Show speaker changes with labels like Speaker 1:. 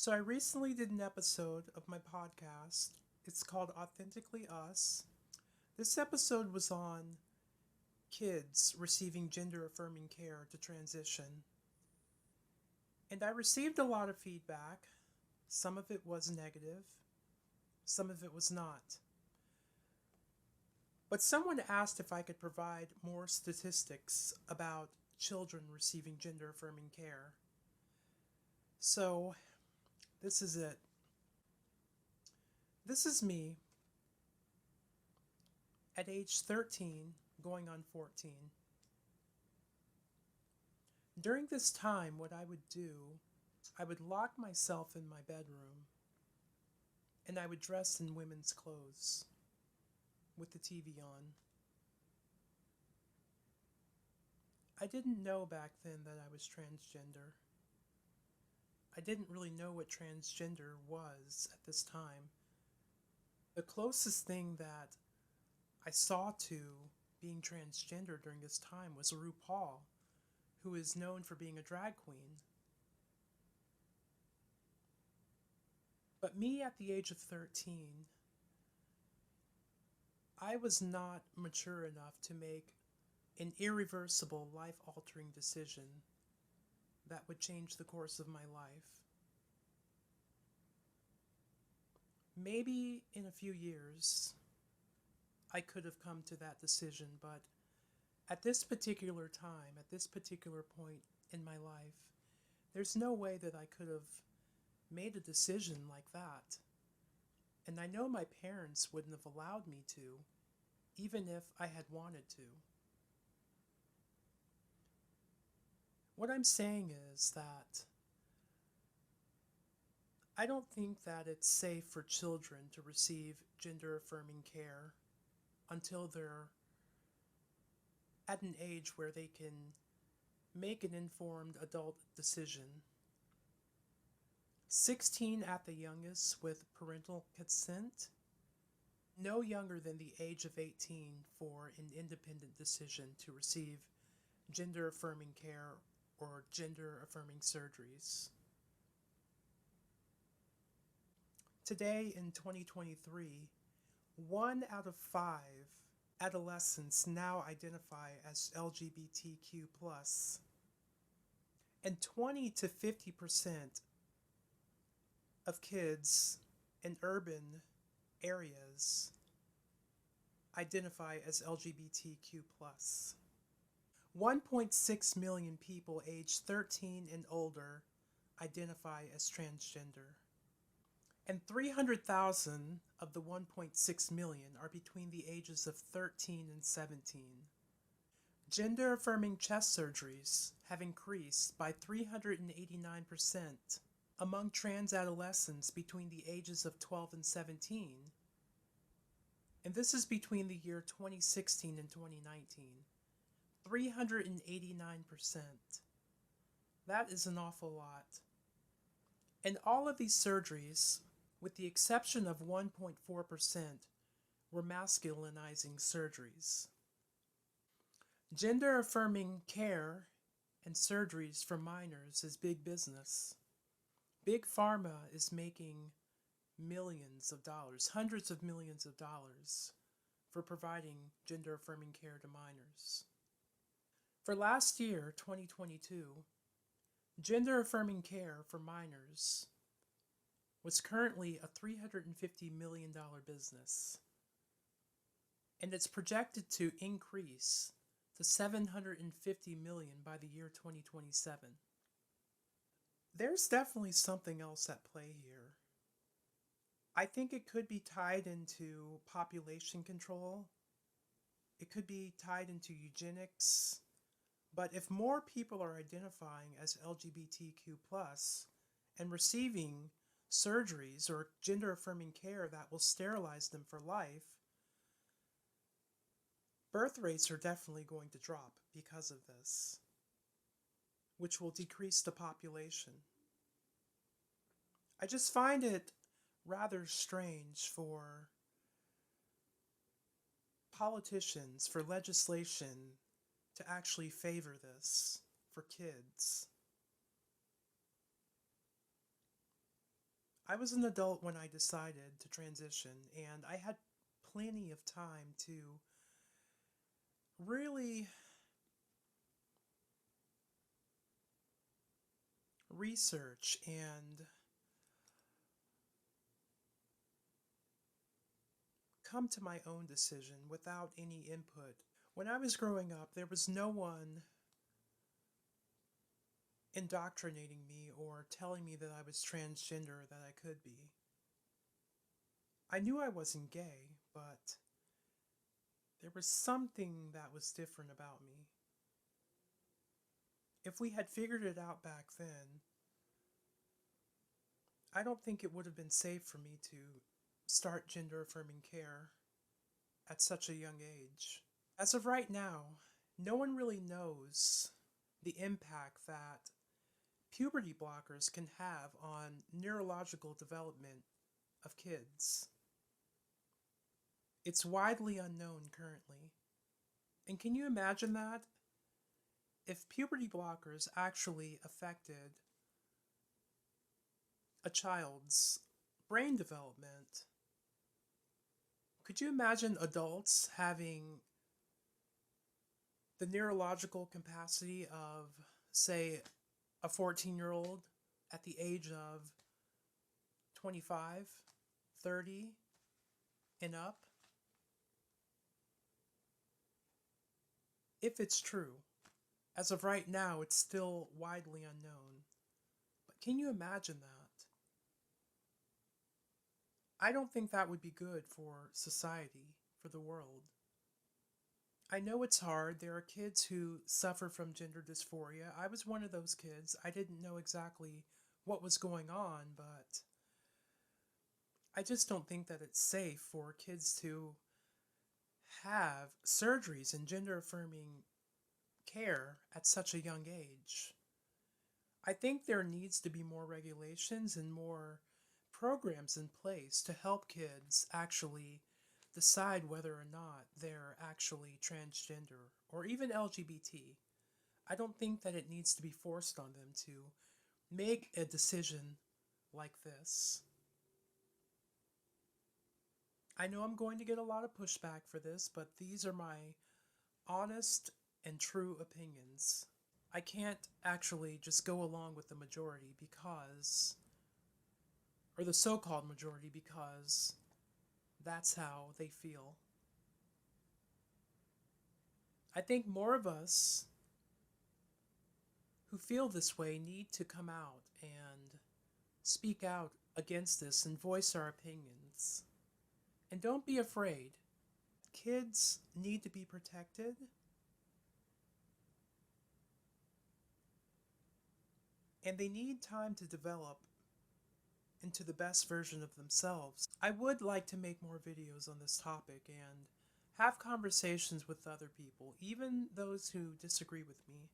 Speaker 1: So I recently did an episode of my podcast. It's called Authentically Us. This episode was on kids receiving gender affirming care to transition. And I received a lot of feedback. Some of it was negative, some of it was not. But someone asked if I could provide more statistics about children receiving gender affirming care. So, this is it. This is me at age 13, going on 14. During this time, what I would do, I would lock myself in my bedroom and I would dress in women's clothes with the TV on. I didn't know back then that I was transgender. I didn't really know what transgender was at this time. The closest thing that I saw to being transgender during this time was RuPaul, who is known for being a drag queen. But me at the age of 13, I was not mature enough to make an irreversible, life-altering decision that would change the course of my life. Maybe in a few years, I could have come to that decision, but at this particular time, at this particular point in my life, there's no way that I could have made a decision like that. And I know my parents wouldn't have allowed me to, even if I had wanted to. What I'm saying is that I don't think that it's safe for children to receive gender affirming care until they're at an age where they can make an informed adult decision. 16 at the youngest with parental consent, no younger than the age of 18 for an independent decision to receive gender affirming care or gender affirming surgeries. Today in 2023, 1 out of 5 adolescents now identify as LGBTQ+, and 20 to 50% of kids in urban areas identify as LGBTQ+. 1.6 million people aged 13 and older identify as transgender. And 300,000 of the 1.6 million are between the ages of 13 and 17. Gender affirming chest surgeries have increased by 389% among trans adolescents between the ages of 12 and 17. And this is between the year 2016 and 2019. 389%. That is an awful lot. And all of these surgeries, with the exception of 1.4%, were masculinizing surgeries. Gender affirming care and surgeries for minors is big business. Big Pharma is making millions of dollars, hundreds of millions of dollars, for providing gender affirming care to minors. For last year, 2022, gender affirming care for minors was currently a $350 million business, and it's projected to increase to $750 million by the year 2027. There's definitely something else at play here. I think it could be tied into population control. It could be tied into eugenics. But if more people are identifying as LGBTQ+ and receiving surgeries or gender affirming care that will sterilize them for life, birth rates are definitely going to drop because of this, which will decrease the population. I just find it rather strange for politicians, for legislation to actually favor this for kids. I was an adult when I decided to transition, and I had plenty of time to really research and come to my own decision without any input. When I was growing up, there was no one indoctrinating me or telling me that I was transgender, that I could be. I knew I wasn't gay, but there was something that was different about me. If we had figured it out back then, I don't think it would have been safe for me to start gender affirming care at such a young age. As of right now, no one really knows the impact that puberty blockers can have on neurological development of kids. It's widely unknown currently. And can you imagine that? If puberty blockers actually affected a child's brain development, could you imagine adults having the neurological capacity of, say, a 14-year-old at the age of 25, 30, and up? If it's true, as of right now, it's still widely unknown. But can you imagine that? I don't think that would be good for society, for the world. I know it's hard. There are kids who suffer from gender dysphoria. I was one of those kids. I didn't know exactly what was going on, but I just don't think that it's safe for kids to have surgeries and gender affirming care at such a young age. I think there needs to be more regulations and more programs in place to help kids actually decide whether or not they're actually transgender or even LGBT. I don't think that it needs to be forced on them to make a decision like this. I know I'm going to get a lot of pushback for this, but these are my honest and true opinions. I can't actually just go along with the majority because, or the so called majority, because that's how they feel. I think more of us who feel this way need to come out and speak out against this and voice our opinions. And don't be afraid. Kids need to be protected, and they need time to develop into the best version of themselves. I would like to make more videos on this topic and have conversations with other people, even those who disagree with me.